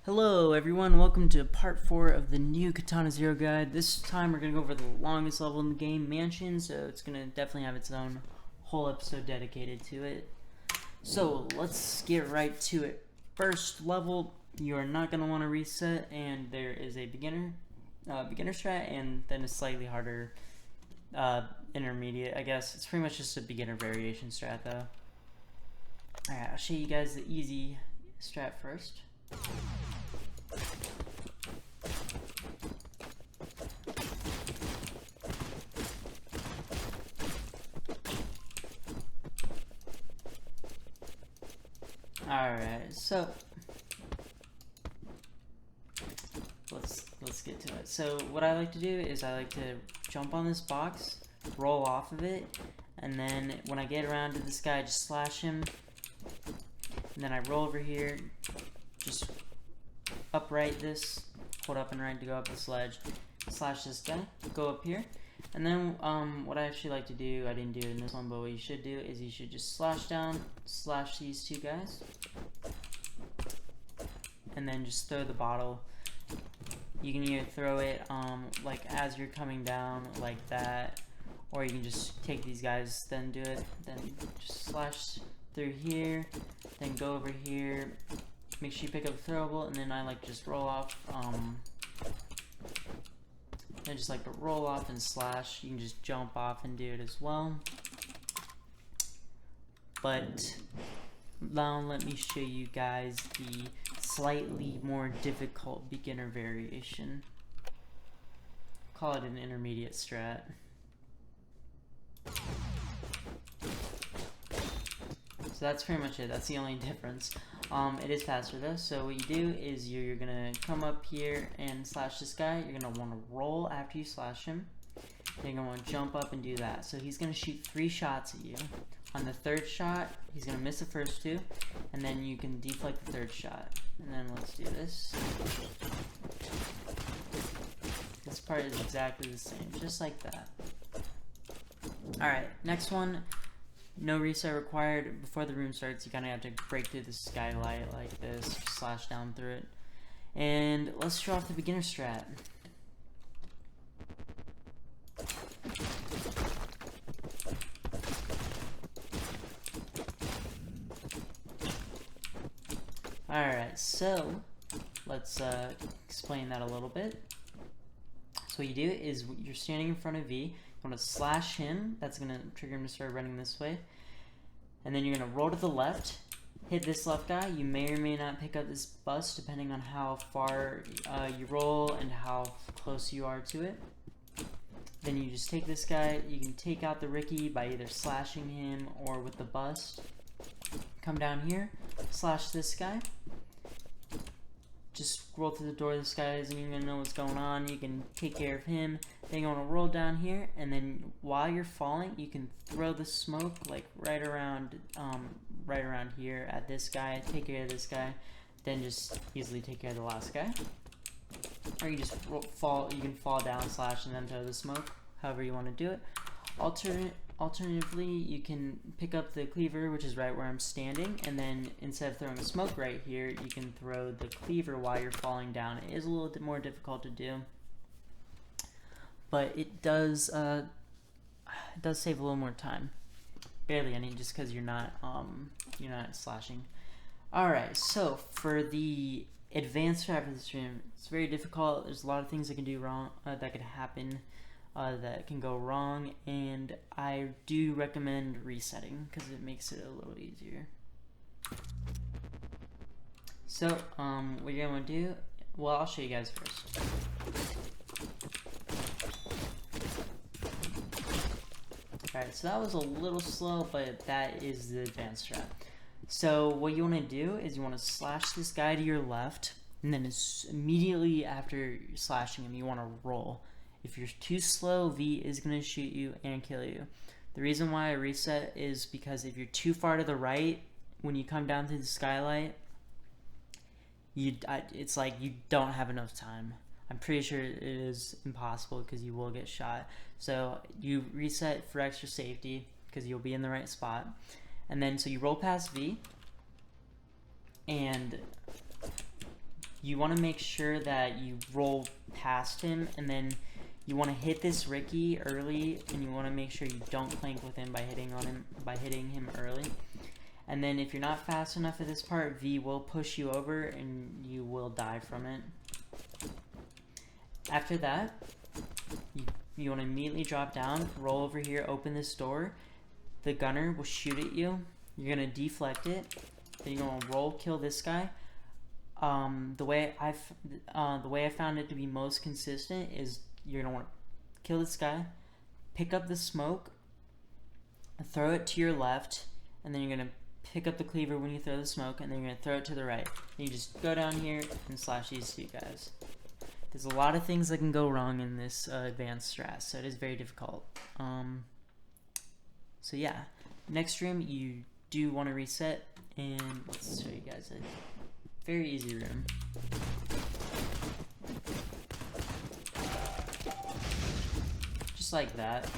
Hello everyone, welcome to part 4 of the new Katana Zero guide. This time we're going to go over the longest level in the game, Mansion, so it's going to definitely have its own whole episode dedicated to it. So let's get right to it. First level, you are not going to want to reset, and there is a beginner strat, and then a slightly harder intermediate, I guess. It's pretty much just a beginner variation strat though. Alright, I'll show you guys the easy strat first. Alright, so let's get to it. So what I like to do is I like to jump on this box, roll off of it, and then when I get around to this guy, I just slash him, and then I roll over here, just upright this, hold up and right to go up this ledge, slash this guy, go up here, and then what I actually like to do, I didn't do it in this one, but what you should do is you should just slash down, slash these two guys, and then just throw the bottle. You can either throw it like as you're coming down like that, or you can just take these guys, then do it, then just slash through here, then go over here, make sure you pick up the throwable, and then I like just roll off, I just like to roll off and slash. You can just jump off and do it as well. But now let me show you guys the slightly more difficult beginner variation. Call it an intermediate strat. So that's pretty much it. That's the only difference. It is faster though. So what you do is you're gonna come up here and slash this guy. You're gonna want to roll after you slash him. Then you're gonna want to jump up and do that. So he's gonna shoot 3 shots at you. On the 3rd shot, he's gonna miss the first 2, and then you can deflect the 3rd shot. And then let's do this. This part is exactly the same, just like that. Alright, next one. No reset required. Before the room starts, you kind of have to break through the skylight like this, slash down through it. And let's show off the beginner strat. Alright, so let's explain that a little bit. So what you do is you're standing in front of V, you want to slash him, that's going to trigger him to start running this way. And then you're going to roll to the left, hit this left guy. You may or may not pick up this bus depending on how far you roll and how close you are to it. Then you just take this guy, you can take out the Ricky by either slashing him or with the bust. Come down here, slash this guy. Just roll through the door. This guy isn't even gonna know what's going on. You can take care of him. Then you want to roll down here, and then while you're falling, you can throw the smoke like right around here at this guy. Take care of this guy. Then just easily take care of the last guy. Or you just fall. You can fall down, slash, and then throw the smoke. However you want to do it. Alternatively, you can pick up the cleaver, which is right where I'm standing, and then instead of throwing a smoke right here, you can throw the cleaver while you're falling down. It is a little bit more difficult to do, but it does save a little more time. Barely any, just because you're not slashing. All right, so for the advanced strat for this stream, it's very difficult. There's a lot of things that can do wrong, that could happen. That can go wrong, and I do recommend resetting because it makes it a little easier. So, what you're going to do, well, I'll show you guys first. Alright, so that was a little slow, but that is the advanced strat. So, what you want to do is you want to slash this guy to your left, and then immediately after slashing him, you want to roll. If you're too slow, V is going to shoot you and kill you. The reason why I reset is because if you're too far to the right, when you come down through the skylight, it's like you don't have enough time. I'm pretty sure it is impossible because you will get shot. So you reset for extra safety because you'll be in the right spot. And then so you roll past V, and you want to make sure that you roll past him, and then you want to hit this Ricky early, and you want to make sure you don't plank with him by hitting him early. And then if you're not fast enough at this part, V will push you over and you will die from it. After that, you want to immediately drop down, roll over here, open this door. The gunner will shoot at you. You're going to deflect it. Then you're going to roll kill this guy. The way I found it to be most consistent is you're going to want to kill this guy, pick up the smoke, throw it to your left, and then you're going to pick up the cleaver when you throw the smoke, and then you're going to throw it to the right. And you just go down here and slash these two guys. There's a lot of things that can go wrong in this advanced strat, so it is very difficult. So yeah, next room you do want to reset, and let's show you guys a very easy room. Just like that.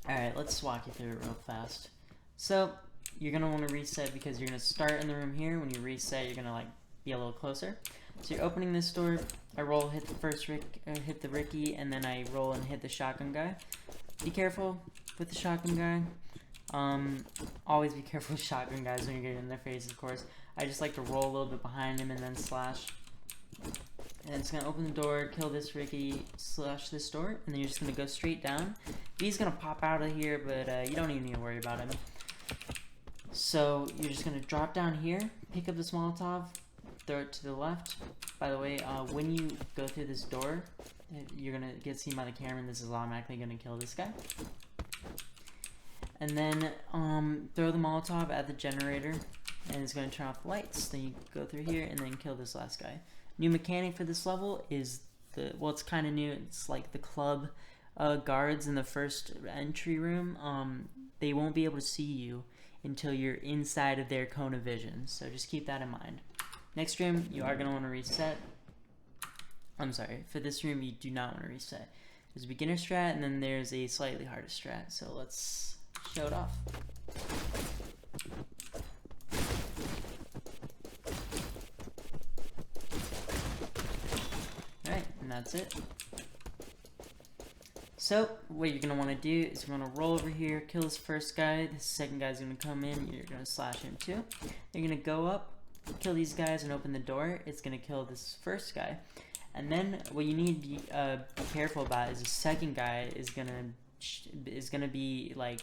Alright, let's walk you through it real fast. So, you're going to want to reset because you're going to start in the room here. When you reset, you're going to like be a little closer. So you're opening this door. I roll, hit the first hit the Ricky, and then I roll and hit the shotgun guy. Be careful with the shotgun guy. Always be careful with shotgun guys when you're getting in their face, of course. I just like to roll a little bit behind him and then slash. And it's going to open the door, kill this Ricky, slash this door, and then you're just going to go straight down. V's going to pop out of here, but you don't even need to worry about him. So you're just going to drop down here, pick up this Molotov, throw it to the left. By the way, when you go through this door, you're going to get seen by the camera, and this is automatically going to kill this guy. And then throw the Molotov at the generator, and it's going to turn off the lights. Then you go through here and then kill this last guy. New mechanic for this level is well, it's kind of new. It's like the club guards in the first entry room. They won't be able to see you until you're inside of their cone of vision. So just keep that in mind. Next room, you are going to want to reset. I'm sorry, for this room, you do not want to reset. There's a beginner strat, and then there's a slightly harder strat. So let's show it off. Alright, and that's it. So, what you're going to want to do is you're going to roll over here, kill this first guy. The second guy's going to come in. You're going to slash him too. You're going to go up, kill these guys, and open the door. It's going to kill this first guy. And then what you need to be careful about is the second guy is gonna be like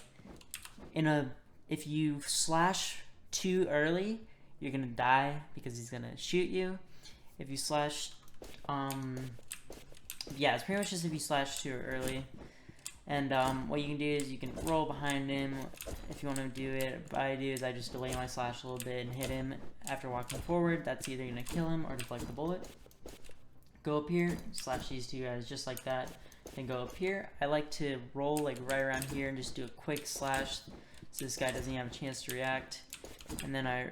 if you slash too early, you're gonna die because he's gonna shoot you. If you slash yeah, it's pretty much just if you slash too early. And what you can do is you can roll behind him if you want to do it. What I do is I just delay my slash a little bit and hit him after walking forward. That's either gonna kill him or deflect the bullet. Go up here, slash these two guys just like that, then go up here. I like to roll like right around here and just do a quick slash so this guy doesn't have a chance to react. And then I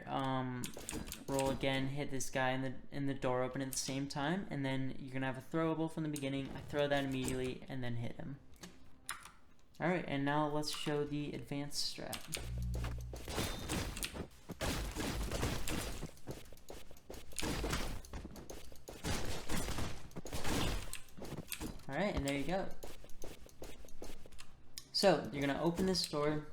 roll again, hit this guy in the door open at the same time, and then you're gonna have a throwable from the beginning. I throw that immediately and then hit him. Alright, and now let's show the advanced strat. Alright, and there you go. So, you're going to open this door.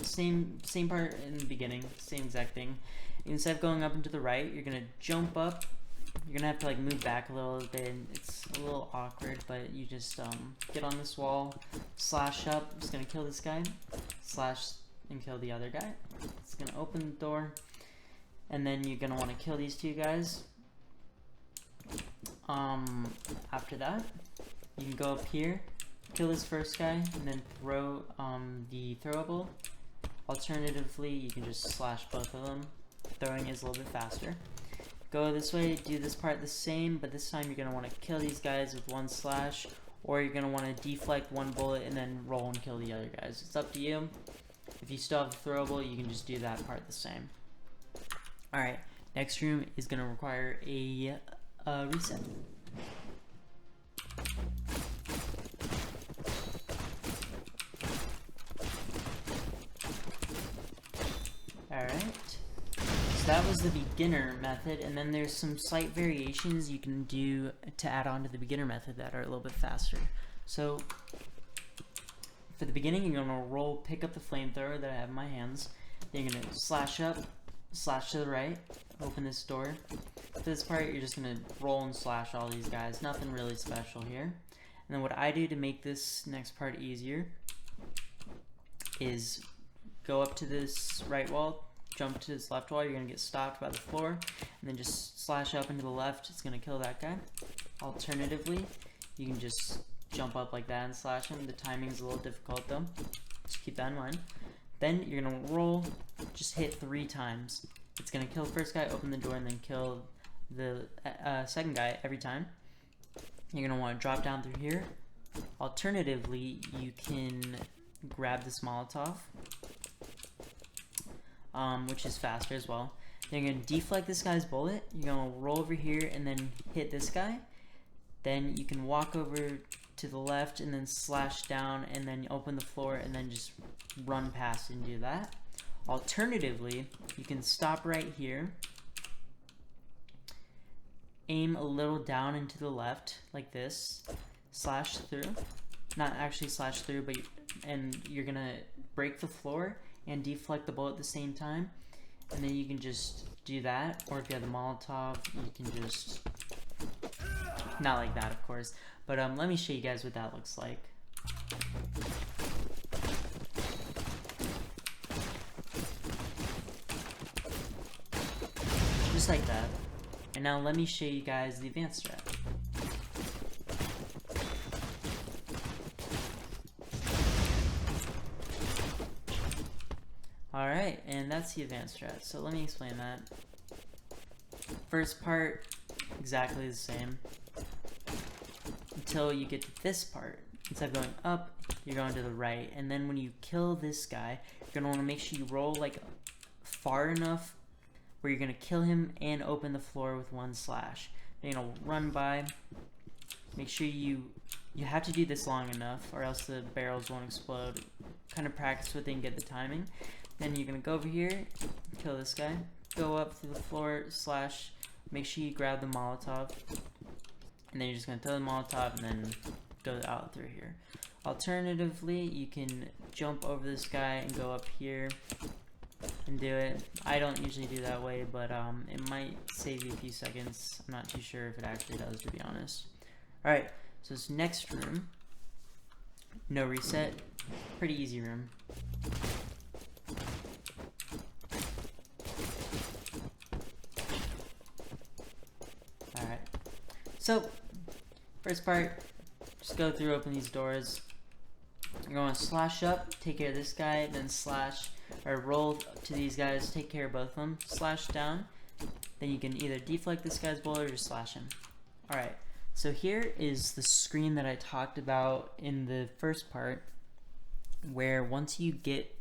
Same part in the beginning. Same exact thing. Instead of going up and to the right, you're going to jump up. You're going to have to like move back a little bit. It's a little awkward, but you just get on this wall, slash up. It's going to kill this guy. Slash and kill the other guy. It's going to open the door. And then you're going to want to kill these two guys. After that, you can go up here, kill this first guy, and then throw the throwable. Alternatively, you can just slash both of them. Throwing is a little bit faster. Go this way, do this part the same, but this time you're going to want to kill these guys with one slash, or you're going to want to deflect one bullet and then roll and kill the other guys. It's up to you. If you still have the throwable, you can just do that part the same. Alright, next room is going to require a reset. Alright, so that that was the beginner method, and then there's some slight variations you can do to add on to the beginner method that are a little bit faster. So for the beginning, you're gonna roll, pick up the flamethrower that I have in my hands. Then you're gonna slash up, slash to the right, open this door. For this part, you're just gonna roll and slash all these guys. Nothing really special here. And then what I do to make this next part easier is go up to this right wall, jump to this left wall, you're gonna get stopped by the floor, and then just slash up into the left, it's gonna kill that guy. Alternatively, you can just jump up like that and slash him. The timing's a little difficult though, just keep that in mind. Then you're gonna roll, just hit 3 times. It's gonna kill the first guy, open the door, and then kill the second guy every time. You're gonna wanna drop down through here. Alternatively, you can grab this Molotov, which is faster as well. Then you're gonna deflect this guy's bullet. You're gonna roll over here and then hit this guy. Then you can walk over to the left and then slash down and then open the floor and then just run past and do that. Alternatively, you can stop right here, aim a little down and to the left like this, slash through, not actually slash through, but and you're gonna break the floor and deflect the bullet at the same time, and then you can just do that. Or if you have the Molotov, you can just, not like that of course, but let me show you guys what that looks like. Just like that. And now let me show you guys the advanced strat. Alright, and that's the advanced strat. So let me explain that. First part, exactly the same. Until you get to this part. Instead of going up, you're going to the right. And then when you kill this guy, you're going to want to make sure you roll like far enough where you're going to kill him and open the floor with 1 slash. Then you're going to run by. Make sure you have to do this long enough or else the barrels won't explode. Kind of practice with it and get the timing. Then you're going to go over here, kill this guy, go up through the floor, slash, make sure you grab the Molotov, and then you're just going to throw the Molotov and then go out through here. Alternatively, you can jump over this guy and go up here and do it. I don't usually do that way, but it might save you a few seconds. I'm not too sure if it actually does, to be honest. Alright, so this next room, no reset, pretty easy room. Alright, so first part, just go through, open these doors. You're going to slash up, take care of this guy, then slash, or roll to these guys, take care of both of them, slash down, then you can either deflect this guy's bullet or just slash him. Alright, so here is the screen that I talked about in the first part, where once you get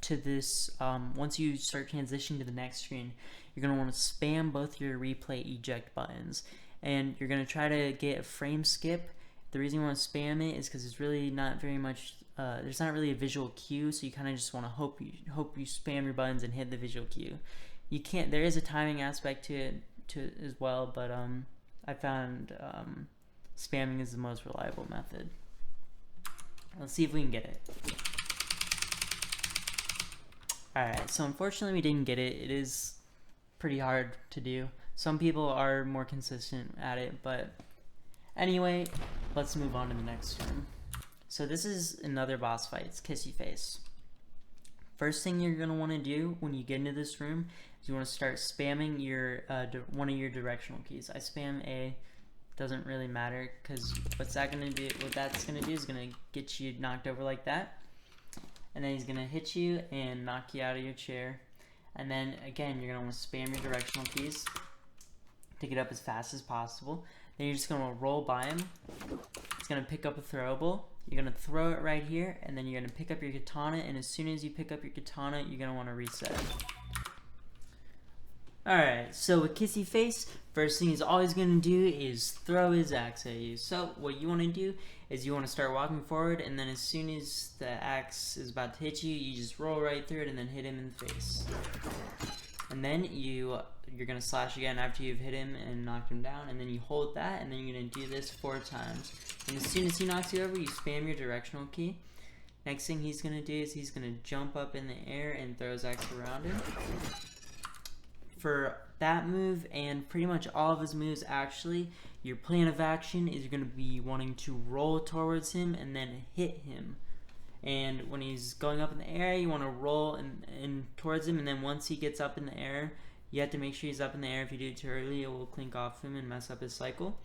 to this, once you start transitioning to the next screen, you're going to want to spam both your replay eject buttons, and you're going to try to get a frame skip. The reason you want to spam it is because it's really not very much, there's not really a visual cue, so you kind of just want to hope you spam your buttons and hit the visual cue. You can't, there is a timing aspect to it as well, but I found spamming is the most reliable method. Let's see if we can get it. Alright, so unfortunately we didn't get it. It is pretty hard to do. Some people are more consistent at it, but anyway, let's move on to the next room. So this is another boss fight. It's Kissy Face. First thing you're going to want to do when you get into this room is you want to start spamming your one of your directional keys. I spam A. Doesn't really matter, because what that's going to do is going to get you knocked over like that. And then he's going to hit you and knock you out of your chair. And then again, you're going to want to spam your directional keys to get up as fast as possible. Then you're just going to roll by him. It's going to pick up a throwable. You're going to throw it right here, and then you're going to pick up your katana, and as soon as you pick up your katana, you're going to want to reset. Alright, so with Kissy Face, first thing he's always going to do is throw his axe at you. So what you want to do is you want to start walking forward, and then as soon as the axe is about to hit you, you just roll right through it and then hit him in the face. and then you're gonna slash again after you've hit him and knocked him down, and then you hold that, and then you're gonna do this 4 times. And as soon as he knocks you over, you spam your directional key. Next thing he's gonna do is he's gonna jump up in the air and throw his axe around him. For that move and pretty much all of his moves, actually, your plan of action is you're gonna be wanting to roll towards him and then hit him. And when he's going up in the air, you want to roll and towards him, and then once he gets up in the air, you have to make sure he's up in the air. If you do it too early, it will clink off him and mess up his cycle.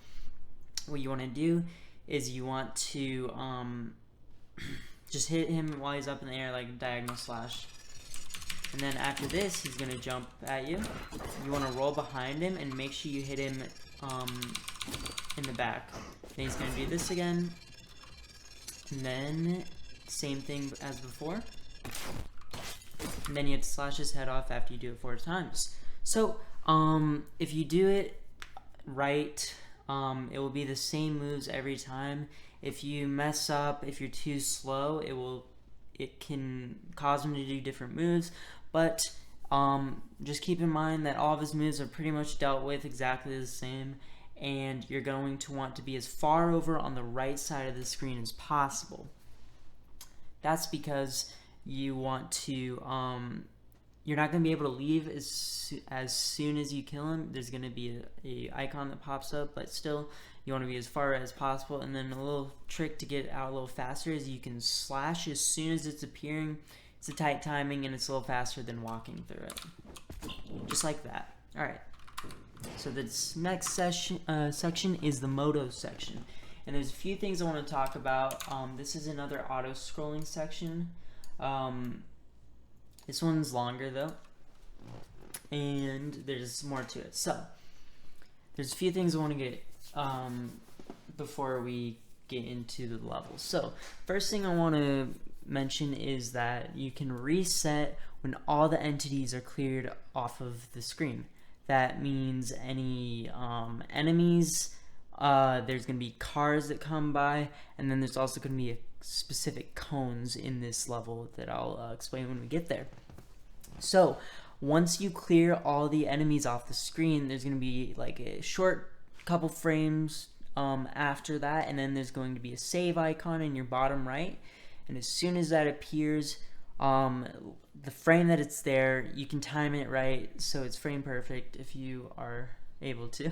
What you want to do is you want to just hit him while he's up in the air, like a diagonal slash. And then after this, he's going to jump at you. You want to roll behind him and make sure you hit him in the back. Then he's going to do this again. And then same thing as before. And then you have to slash his head off after you do it 4 times. So if you do it right, it will be the same moves every time. If you mess up, if you're too slow, it can cause him to do different moves. But just keep in mind that all of his moves are pretty much dealt with exactly the same, and you're going to want to be as far over on the right side of the screen as possible. That's because you want to, you're not going to be able to leave as soon as you kill him. There's going to be a icon that pops up, but still, you want to be as far as possible. And then a little trick to get out a little faster is you can slash as soon as it's appearing. It's a tight timing, and it's a little faster than walking through it. Just like that. Alright, so this next section is the Moto section. And there's a few things I want to talk about. This is another auto-scrolling section. This one's longer though, and there's more to it. So there's a few things I want to get before we get into the levels. So first thing I want to mention is that you can reset when all the entities are cleared off of the screen. That means any enemies. There's going to be cars that come by, and then there's also going to be specific cones in this level that I'll explain when we get there. So once you clear all the enemies off the screen, there's going to be like a short couple frames after that, and then there's going to be a save icon in your bottom right, and as soon as that appears, the frame that it's there, you can time it right so it's frame perfect if you are able to.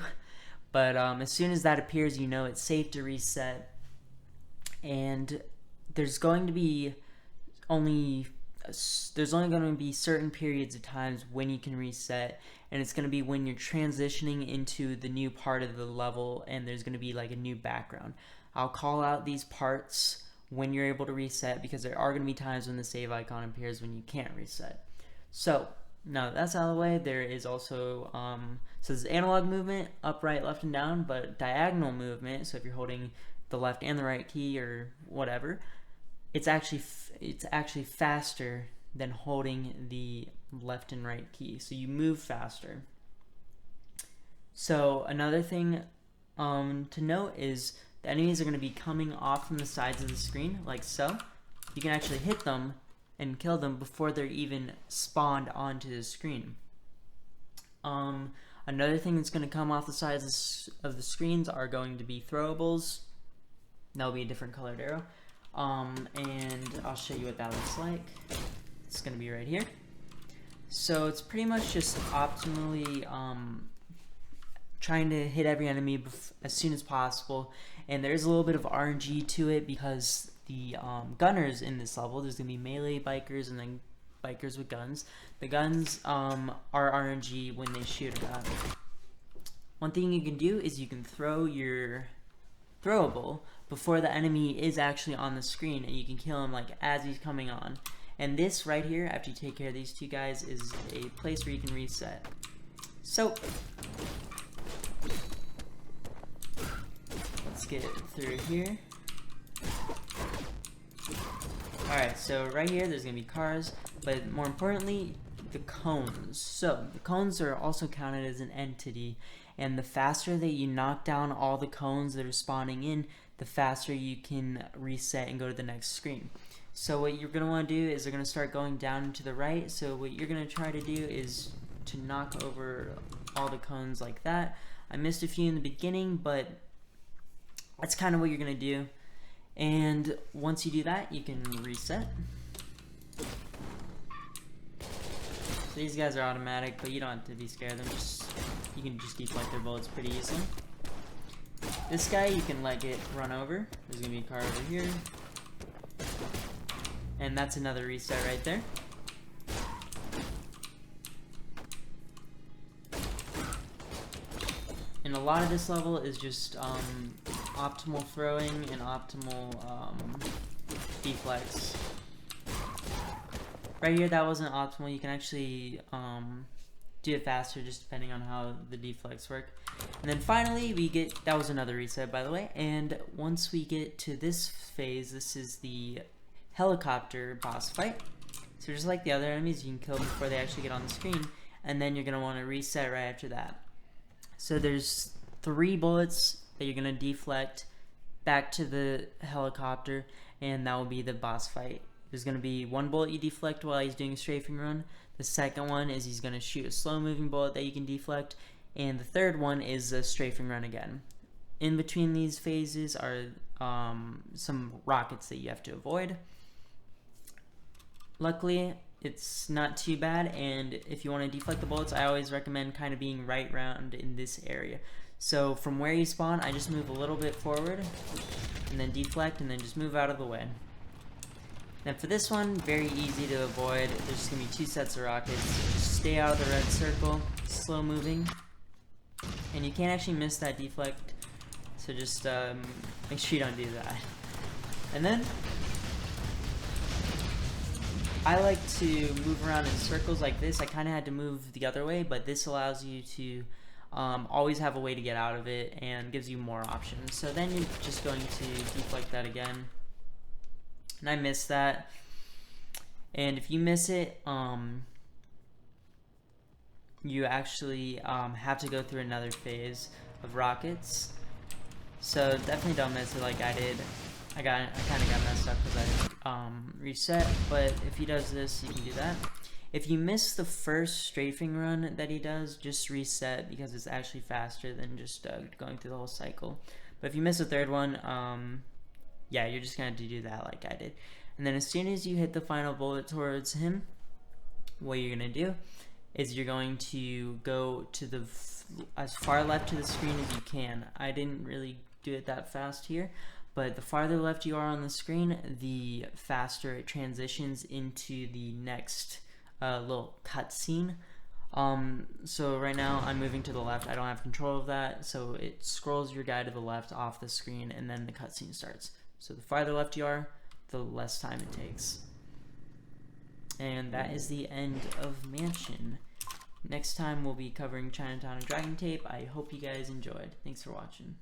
But as soon as that appears, you know it's safe to reset. And there's going to be only going to be certain periods of times when you can reset, and it's going to be when you're transitioning into the new part of the level, and there's going to be like a new background. I'll call out these parts when you're able to reset, because there are going to be times when the save icon appears when you can't reset. So now that that's out of the way, there is also so there's analog movement, up, right, left, and down, but diagonal movement, so if you're holding the left and the right key or whatever, it's actually faster than holding the left and right key, so you move faster. So another thing to note is the enemies are going to be coming off from the sides of the screen, like so. You can actually hit them and kill them before they're even spawned onto the screen. Another thing that's going to come off the sides of the screens are going to be throwables. That'll be a different colored arrow. And I'll show you what that looks like. It's going to be right here. So it's pretty much just optimally trying to hit every enemy as soon as possible. And there's a little bit of RNG to it because the gunners in this level, there's going to be melee bikers and then bikers with guns. The guns are RNG when they shoot a gun. One thing you can do is you can throw your throwable before the enemy is actually on the screen, and you can kill him like as he's coming on. And this right here, after you take care of these two guys, is a place where you can reset. So let's get through here. Alright, so right here there's going to be cars, but more importantly, the cones. So the cones are also counted as an entity, and the faster that you knock down all the cones that are spawning in, the faster you can reset and go to the next screen. So what you're going to want to do is they're going to start going down and to the right, so what you're going to try to do is to knock over all the cones like that. I missed a few in the beginning, but that's kind of what you're gonna do. And once you do that, you can reset. So these guys are automatic, but you don't have to be scared of them. You can just deflect their bullets pretty easily. This guy, you can let it run over. There's gonna be a car over here. And that's another reset right there. And a lot of this level is just optimal throwing and optimal deflects. Right here, that wasn't optimal. You can actually do it faster just depending on how the deflects work. And then finally, that was another reset, by the way. And once we get to this phase, this is the helicopter boss fight. So just like the other enemies, you can kill them before they actually get on the screen. And then you're going to want to reset right after that. So there's 3 bullets that you're going to deflect back to the helicopter, and that will be the boss fight. There's going to be 1 bullet you deflect while he's doing a strafing run. The second one is he's going to shoot a slow moving bullet that you can deflect. And the third one is a strafing run again. In between these phases are some rockets that you have to avoid. Luckily, it's not too bad, and if you want to deflect the bullets, I always recommend kind of being right around in this area. So from where you spawn, I just move a little bit forward, and then deflect, and then just move out of the way. Now for this one, very easy to avoid. There's just going to be 2 sets of rockets. Just stay out of the red circle, slow moving, and you can't actually miss that deflect, so just make sure you don't do that. And then I like to move around in circles like this. I kind of had to move the other way, but this allows you to always have a way to get out of it and gives you more options. So then you're just going to deflect that again. And I missed that. And if you miss it, you actually have to go through another phase of rockets. So definitely don't miss it like I did. I kind of got messed up because I reset, but if he does this, you can do that. If you miss the first strafing run that he does, just reset because it's actually faster than just going through the whole cycle. But if you miss the third one, yeah, you're just going to do that like I did. And then as soon as you hit the final bullet towards him, what you're going to do is you're going to go to as far left to the screen as you can. I didn't really do it that fast here. But the farther left you are on the screen, the faster it transitions into the next little cutscene. So right now I'm moving to the left. I don't have control of that, so it scrolls your guy to the left off the screen, and then the cutscene starts. So the farther left you are, the less time it takes. And that is the end of Mansion. Next time we'll be covering Chinatown and Dragon Tape. I hope you guys enjoyed. Thanks for watching.